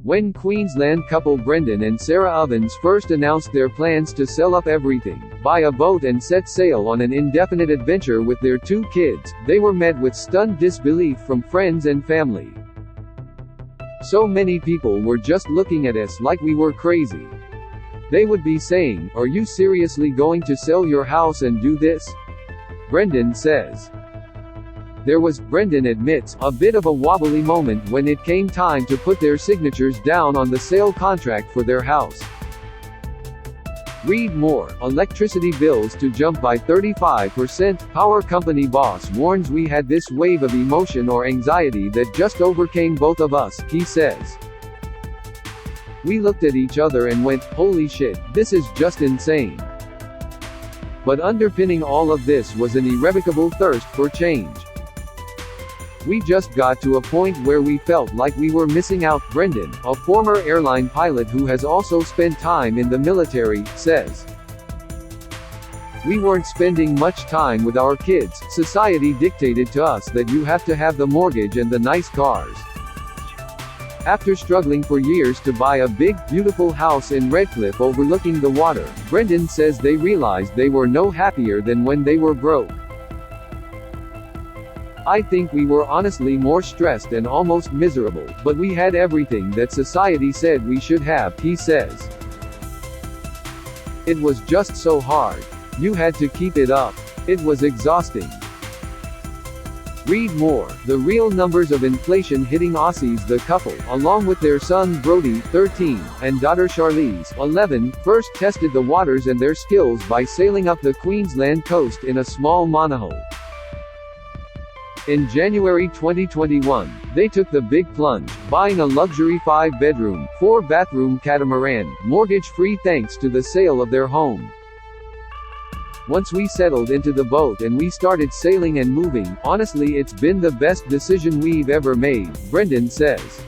When Queensland couple Brendan and Sarah Ovens first announced their plans to sell up everything, buy a boat and set sail on an indefinite adventure with their 2 kids, they were met with stunned disbelief from friends and family. So many people were just looking at us like we were crazy. They would be saying, "Are you seriously going to sell your house and do this?" Brendan says. There was, Brendan admits, a bit of a wobbly moment when it came time to put their signatures down on the sale contract for their house. Read more. Electricity bills to jump by 35%. Power company boss warns we had this wave of emotion or anxiety that just overcame both of us, he says. We looked at each other and went, "Holy shit, this is just insane." But underpinning all of this was an irrevocable thirst for change. We just got to a point where we felt like we were missing out, Brendan, a former airline pilot who has also spent time in the military, says. We weren't spending much time with our kids. Society dictated to us that you have to have the mortgage and the nice cars. After struggling for years to buy a big, beautiful house in Redcliffe overlooking the water, Brendan says they realized they were no happier than when they were broke. I think we were honestly more stressed and almost miserable, but we had everything that society said we should have, he says. It was just so hard. You had to keep it up. It was exhausting. Read more. The real numbers of inflation hitting Aussies. The couple, along with their son Brody, 13, and daughter Charlize, 11, first tested the waters and their skills by sailing up the Queensland coast in a small monohull. In January 2021, they took the big plunge, buying a luxury 5-bedroom, 4-bathroom catamaran, mortgage-free thanks to the sale of their home. Once we settled into the boat and we started sailing and moving, honestly it's been the best decision we've ever made, Brendan says.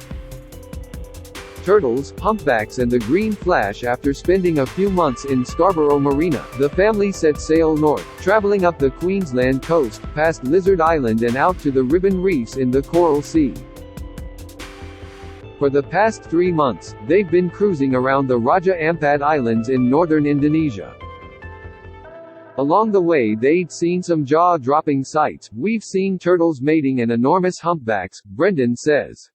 Turtles, humpbacks and the green flash. After spending a few months in Scarborough Marina, the family set sail north, traveling up the Queensland coast, past Lizard Island and out to the Ribbon Reefs in the Coral Sea. For the past 3 months, they've been cruising around the Raja Ampat Islands in northern Indonesia. Along the way they'd seen some jaw-dropping sights. We've seen turtles mating and enormous humpbacks, Brendan says.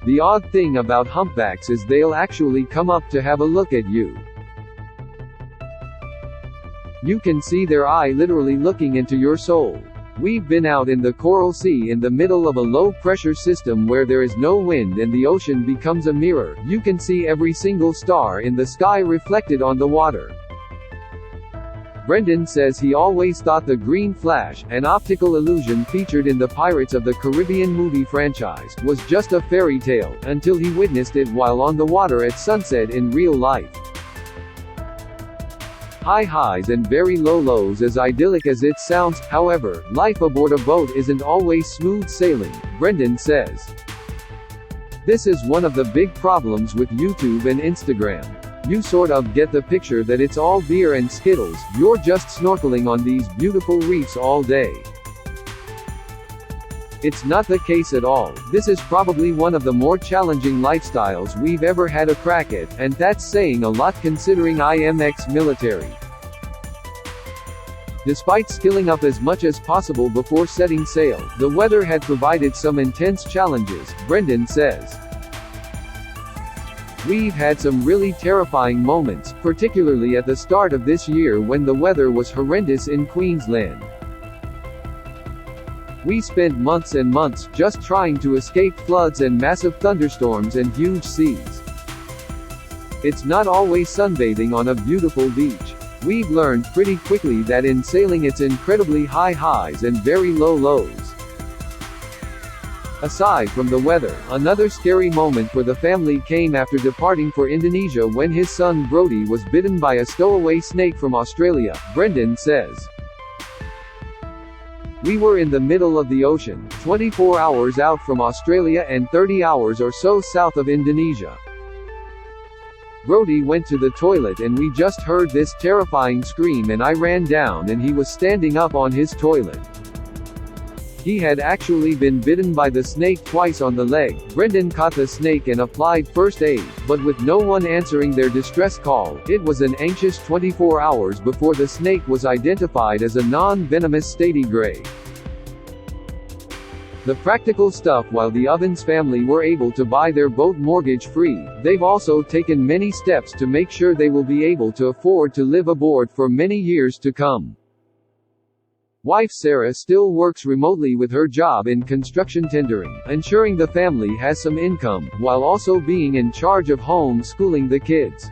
The odd thing about humpbacks is they'll actually come up to have a look at you. You can see their eye literally looking into your soul. We've been out in the Coral Sea in the middle of a low-pressure system where there is no wind and the ocean becomes a mirror. You can see every single star in the sky reflected on the water. Brendan says he always thought the green flash, an optical illusion featured in the Pirates of the Caribbean movie franchise, was just a fairy tale, until he witnessed it while on the water at sunset in real life. High highs and very low lows. As idyllic as it sounds, however, life aboard a boat isn't always smooth sailing, Brendan says. This is one of the big problems with YouTube and Instagram. You sort of get the picture that it's all beer and Skittles, you're just snorkeling on these beautiful reefs all day. It's not the case at all. This is probably one of the more challenging lifestyles we've ever had a crack at, and that's saying a lot considering I am ex-military. Despite skilling up as much as possible before setting sail, the weather had provided some intense challenges, Brendan says. We've had some really terrifying moments, particularly at the start of this year when the weather was horrendous in Queensland. We spent months and months just trying to escape floods and massive thunderstorms and huge seas. It's not always sunbathing on a beautiful beach. We've learned pretty quickly that in sailing it's incredibly high highs and very low lows. Aside from the weather, another scary moment for the family came after departing for Indonesia when his son Brody was bitten by a stowaway snake from Australia, Brendan says. We were in the middle of the ocean, 24 hours out from Australia and 30 hours or so south of Indonesia. Brody went to the toilet and we just heard this terrifying scream and I ran down and he was standing up on his toilet. He had actually been bitten by the snake twice on the leg. Brendan caught the snake and applied first aid, but with no one answering their distress call, it was an anxious 24 hours before the snake was identified as a non-venomous Stady Gray. The practical stuff. While the Ovens family were able to buy their boat mortgage-free, they've also taken many steps to make sure they will be able to afford to live aboard for many years to come. Wife Sarah still works remotely with her job in construction tendering, ensuring the family has some income, while also being in charge of home-schooling the kids.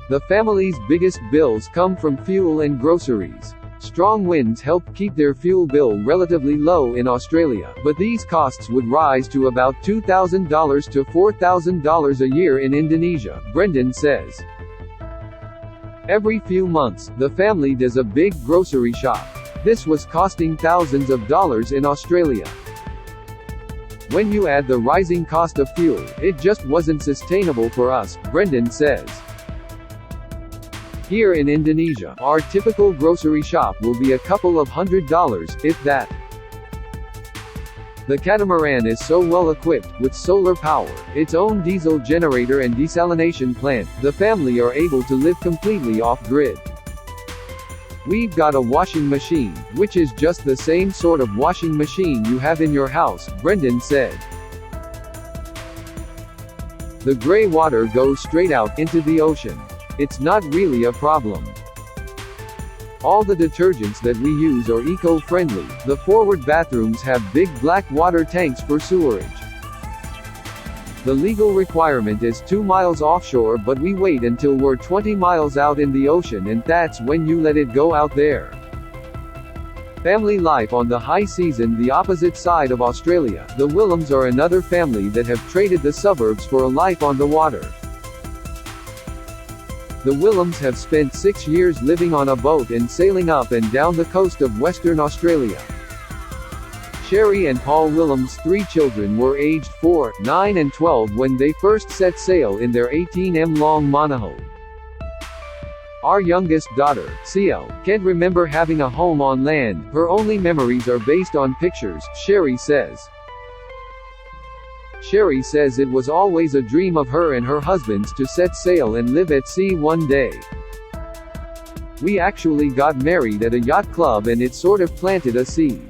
The family's biggest bills come from fuel and groceries. Strong winds help keep their fuel bill relatively low in Australia, but these costs would rise to about $2,000 to $4,000 a year in Indonesia, Brendan says. Every few months, the family does a big grocery shop. This was costing thousands of dollars in Australia. When you add the rising cost of fuel, it just wasn't sustainable for us, Brendan says. Here in Indonesia, our typical grocery shop will be a couple of $100s, if that. The catamaran is so well equipped, with solar power, its own diesel generator and desalination plant, the family are able to live completely off-grid. We've got a washing machine, which is just the same sort of washing machine you have in your house, Brendan said. The gray water goes straight out into the ocean. It's not really a problem. All the detergents that we use are eco-friendly. The forward bathrooms have big black water tanks for sewerage. The legal requirement is 2 miles offshore, but we wait until we're 20 miles out in the ocean, and that's when you let it go out there. Family life on the high season. The opposite side of Australia, the Willems are another family that have traded the suburbs for a life on the water. The Willems have spent 6 years living on a boat and sailing up and down the coast of Western Australia. Sherry and Paul Willem's 3 children were aged 4, 9 and 12 when they first set sail in their 18-m-long monohull. Our youngest daughter, Ciel, can't remember having a home on land. Her only memories are based on pictures, Sherry says. Sherry says it was always a dream of her and her husband's to set sail and live at sea one day. We actually got married at a yacht club and it sort of planted a seed.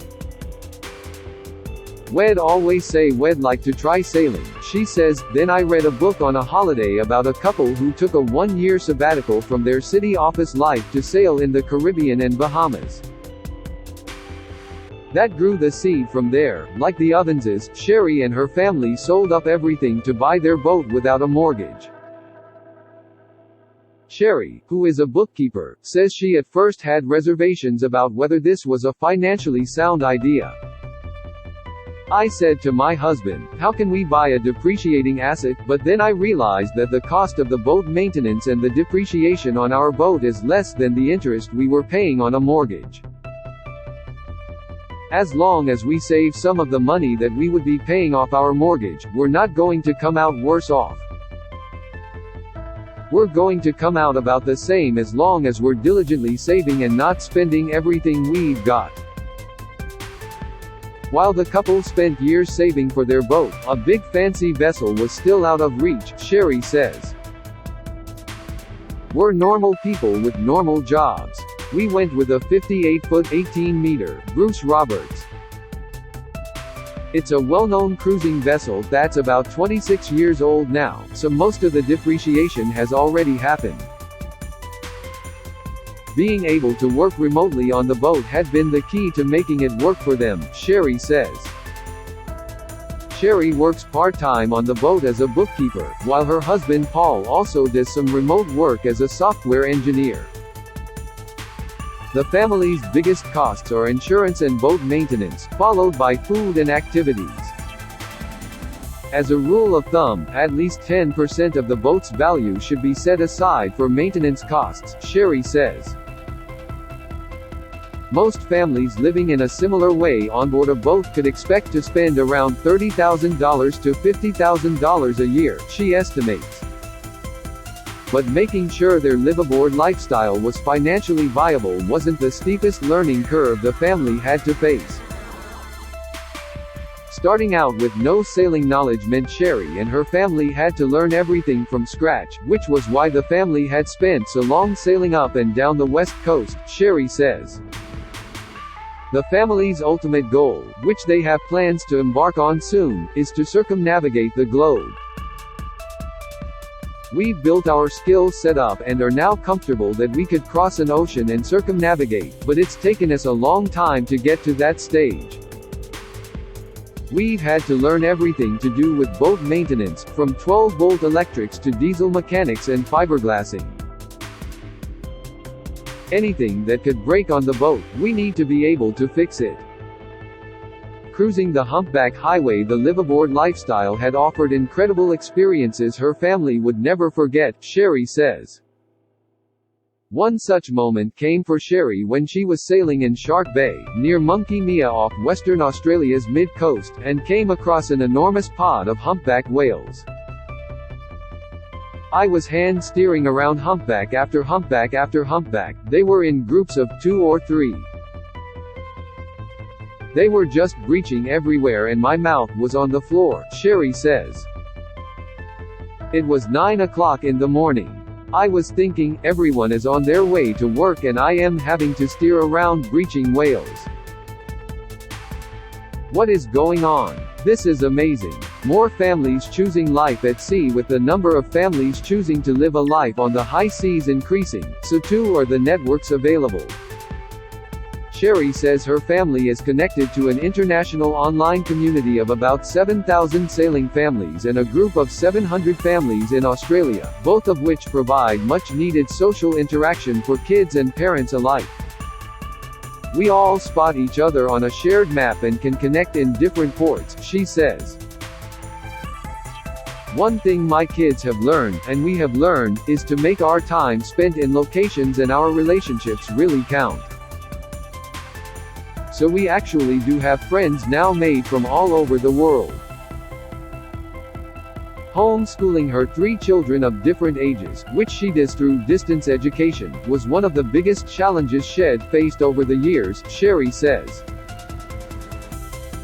We'd always say we'd like to try sailing, she says. Then I read a book on a holiday about a couple who took a 1-year sabbatical from their city office life to sail in the Caribbean and Bahamas. That grew the seed from there. Like the Ovenses, Sherry and her family sold up everything to buy their boat without a mortgage. Sherry, who is a bookkeeper, says she at first had reservations about whether this was a financially sound idea. I said to my husband, how can we buy a depreciating asset? But then I realized that the cost of the boat maintenance and the depreciation on our boat is less than the interest we were paying on a mortgage. As long as we save some of the money that we would be paying off our mortgage, we're not going to come out worse off. We're going to come out about the same as long as we're diligently saving and not spending everything we've got. While the couple spent years saving for their boat, a big fancy vessel was still out of reach, Sherry says. We're normal people with normal jobs. We went with a 58-foot 18-meter Bruce Roberts. It's a well-known cruising vessel that's about 26 years old now, so most of the depreciation has already happened. Being able to work remotely on the boat had been the key to making it work for them, Sherry says. Sherry works part-time on the boat as a bookkeeper, while her husband Paul also does some remote work as a software engineer. The family's biggest costs are insurance and boat maintenance, followed by food and activities. As a rule of thumb, at least 10% of the boat's value should be set aside for maintenance costs, Sherry says. Most families living in a similar way on board a boat could expect to spend around $30,000 to $50,000 a year, she estimates. But making sure their live-aboard lifestyle was financially viable wasn't the steepest learning curve the family had to face. Starting out with no sailing knowledge meant Sherry and her family had to learn everything from scratch, which was why the family had spent so long sailing up and down the west coast, Sherry says. The family's ultimate goal, which they have plans to embark on soon, is to circumnavigate the globe. We've built our skills set up and are now comfortable that we could cross an ocean and circumnavigate, but it's taken us a long time to get to that stage. We've had to learn everything to do with boat maintenance, from 12-volt electrics to diesel mechanics and fiberglassing. Anything that could break on the boat, we need to be able to fix it. Cruising the humpback highway, the liveaboard lifestyle had offered incredible experiences her family would never forget, Sherry says. One such moment came for Sherry when she was sailing in Shark Bay, near Monkey Mia off Western Australia's mid-coast, and came across an enormous pod of humpback whales. I was hand-steering around humpback after humpback after humpback. They were in groups of 2 or 3. They were just breaching everywhere and my mouth was on the floor, Sherry says. It was 9 o'clock in the morning. I was thinking, everyone is on their way to work and I am having to steer around breaching whales. What is going on? This is amazing. More families choosing life at sea. With the number of families choosing to live a life on the high seas increasing, so too are the networks available. Sherry says her family is connected to an international online community of about 7,000 sailing families and a group of 700 families in Australia, both of which provide much-needed social interaction for kids and parents alike. We all spot each other on a shared map and can connect in different ports, she says. One thing my kids have learned, and we have learned, is to make our time spent in locations and our relationships really count. So we actually do have friends now made from all over the world. Homeschooling her 3 children of different ages, which she does through distance education, was one of the biggest challenges she'd faced over the years, Sherry says.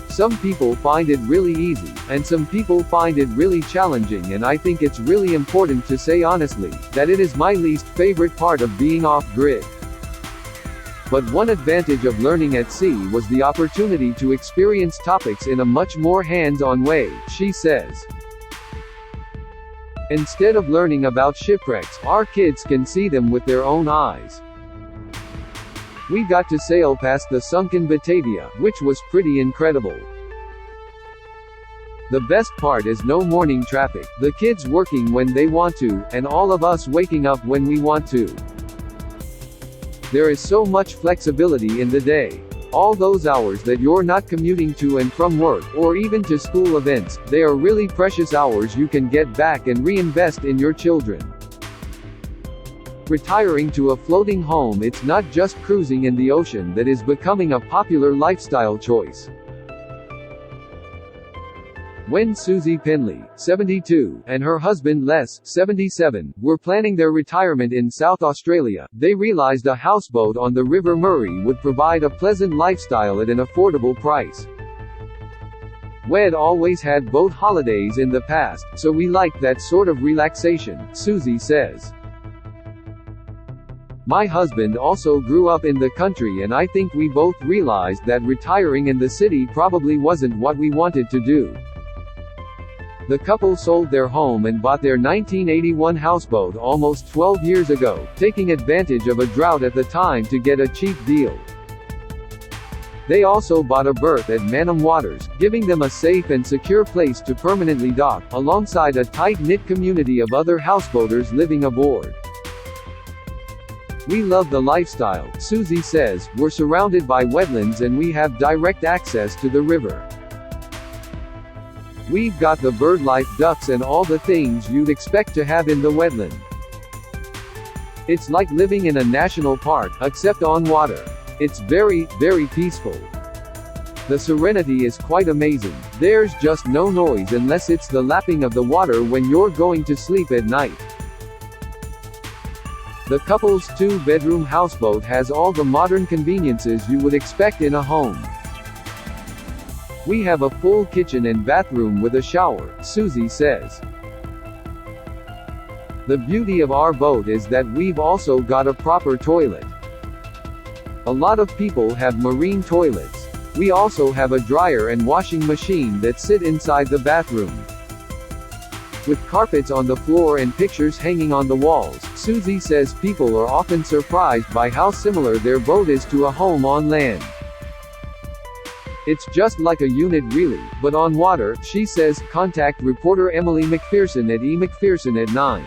Some people find it really easy, and some people find it really challenging, and I think it's really important to say honestly, that it is my least favorite part of being off-grid. But one advantage of learning at sea was the opportunity to experience topics in a much more hands-on way, she says. Instead of learning about shipwrecks, our kids can see them with their own eyes. We got to sail past the sunken Batavia, which was pretty incredible. The best part is no morning traffic, the kids working when they want to, and all of us waking up when we want to. There is so much flexibility in the day. All those hours that you're not commuting to and from work, or even to school events, they are really precious hours you can get back and reinvest in your children. Retiring to a floating home, it's not just cruising in the ocean that is becoming a popular lifestyle choice. When Susie Penley, 72, and her husband Les, 77, were planning their retirement in South Australia, they realized a houseboat on the River Murray would provide a pleasant lifestyle at an affordable price. We'd always had boat holidays in the past, so we liked that sort of relaxation, Susie says. My husband also grew up in the country and I think we both realized that retiring in the city probably wasn't what we wanted to do. The couple sold their home and bought their 1981 houseboat almost 12 years ago, taking advantage of a drought at the time to get a cheap deal. They also bought a berth at Manham Waters, giving them a safe and secure place to permanently dock, alongside a tight-knit community of other houseboaters living aboard. We love the lifestyle, Susie says. We're surrounded by wetlands and we have direct access to the river. We've got the bird life, ducks and all the things you'd expect to have in the wetland. It's like living in a national park, except on water. It's very, very peaceful. The serenity is quite amazing. There's just no noise unless it's the lapping of the water when you're going to sleep at night. The couple's 2-bedroom houseboat has all the modern conveniences you would expect in a home. We have a full kitchen and bathroom with a shower, Susie says. The beauty of our boat is that we've also got a proper toilet. A lot of people have marine toilets. We also have a dryer and washing machine that sit inside the bathroom. With carpets on the floor and pictures hanging on the walls, Susie says people are often surprised by how similar their boat is to a home on land. It's just like a unit really, but on water, she says. Contact reporter Emily McPherson at emcpherson@9com.